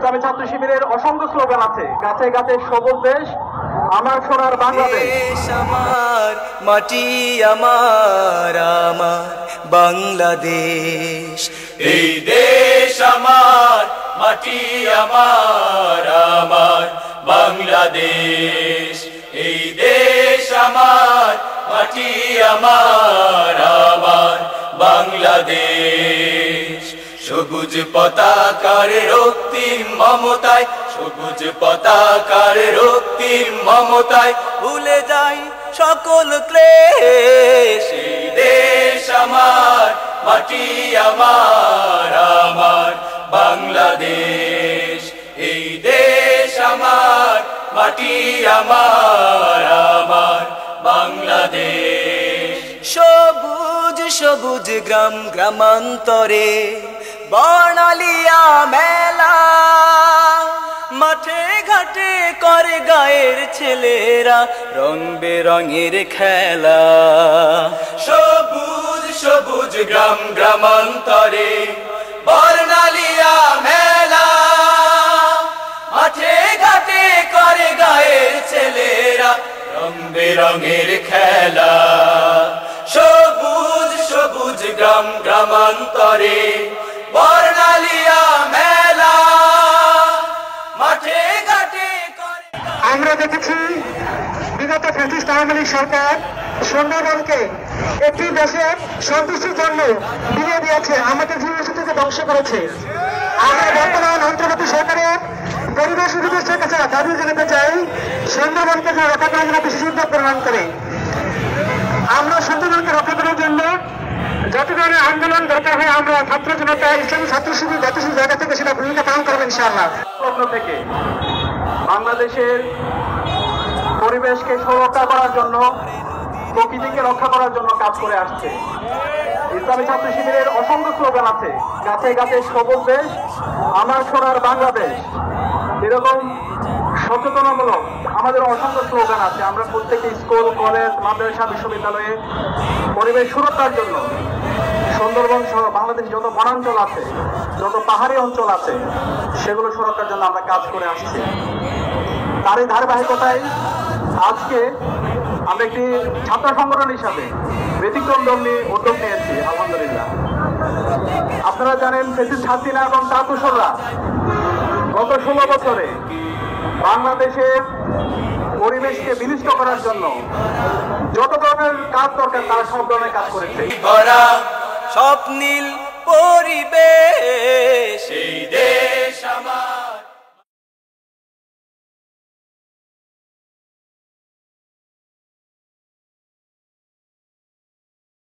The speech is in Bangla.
ইসলামী ছাত্র শিবিরের অসংখ্য স্লোগান আছে, গাছে গাছে সবুজ দেশ, আমার সোনার বাংলাদেশ। আমার মাটি আমার আমার বাংলাদেশ, এই দেশ আমার মাটি আমার আমার বাংলাদেশ, এই দেশ আমার মাটি আমার আমার বাংলাদেশ। সবুজ পতাকার রক্তিম মমতায়, সবুজ পতাকার রক্তিম মমতায় ভুলে যাই সকল ক্লেশ। এই দেশ আমার মাটি আমার আমার বাংলাদেশ, এই দেশ আমার মাটি আমার আমার বাংলাদেশ। সবুজ সবুজ গ্রাম গ্রামান্তরে বর্ণালিয়া মেলা, মাঠে ঘাটে করে গায়ের ছেলেরা রং বেরঙের খেলা। সবুজ সবুজ গ্রাম গ্রামান্তরে বর্ণালিয়া মেলা, মাঠে ঘাটে করে গায়ের ছেলেরা রং বেরঙের খেলা। সবুজ সবুজ গ্রাম গ্রামান্তরে বর্ণালিয়া মেলা, মাঠে ঘাটে করে। আমরা দেখেছি বিগত ফ্যাসিস্ট আওয়ামী লীগ সরকার সুন্দরবনকে একটি দেশের সন্তুষ্টির জন্য দিয়ে দিয়েছে, আমাদের জীবনশক্তিকে ধ্বংস করেছে। আমরা বর্তমান অন্তর্বর্তী সরকারের পরিবেশ উপদেষ্টার কাছে দাবি জানাতে চাই, সুন্দরবনকে রক্ষা করার জন্য বিশেষ উদ্যোগ প্রদান করে। আমরা সুন্দরবনকে রক্ষা করার জন্য যত ধরনের আন্দোলন দরকার হয়, আমরা ছাত্র জনতা ইসলামী ছাত্র শিবির গতিশীল জায়গা থেকে সেটা ভূমিকা পালন করবেন ইনশাআল্লাহ। লগ্ন থেকে বাংলাদেশের পরিবেশকে সুরক্ষা করার জন্য, প্রকৃতিকে রক্ষা করার জন্য কাজ করে আসছে। ইসলামী ছাত্র শিবিরের অসংখ্য স্লোগান আছে, গাছে গাছে সবুজ দেশ, আমার সোনার বাংলাদেশ। এরকম সচেতনামূলক আমাদের অসংখ্য স্লোগান আছে। আমরা প্রত্যেকে স্কুল, কলেজ, মাদ্রাসা, বিশ্ববিদ্যালয়ে পরিবেশ সুরক্ষার জন্য সুন্দরবন সহ বাংলাদেশ যত বনাঞ্চল আছে, যত পাহাড়ি অঞ্চল আছে, সেগুলো সুরক্ষার জন্য আমরা কাজ করে আসছি। তারই ধারাবাহিকতায় আজকে আমরা একটি ছাত্র সংগঠন হিসাবে ব্যতিক্রম উদ্যোগ নিয়েছি, আলহামদুলিল্লাহ। আপনারা জানেন ফ্যাসিস্ট হাসিনা এবং তার দোসররা গত 16 বছরে বাংলাদেশের পরিবেশকে বিনষ্ট করার জন্য যত ধরনের কাজ দরকার তারা সব ধরনের কাজ করেছে। স্বপ্নীল পরিবেশ, এই দেশ আমার।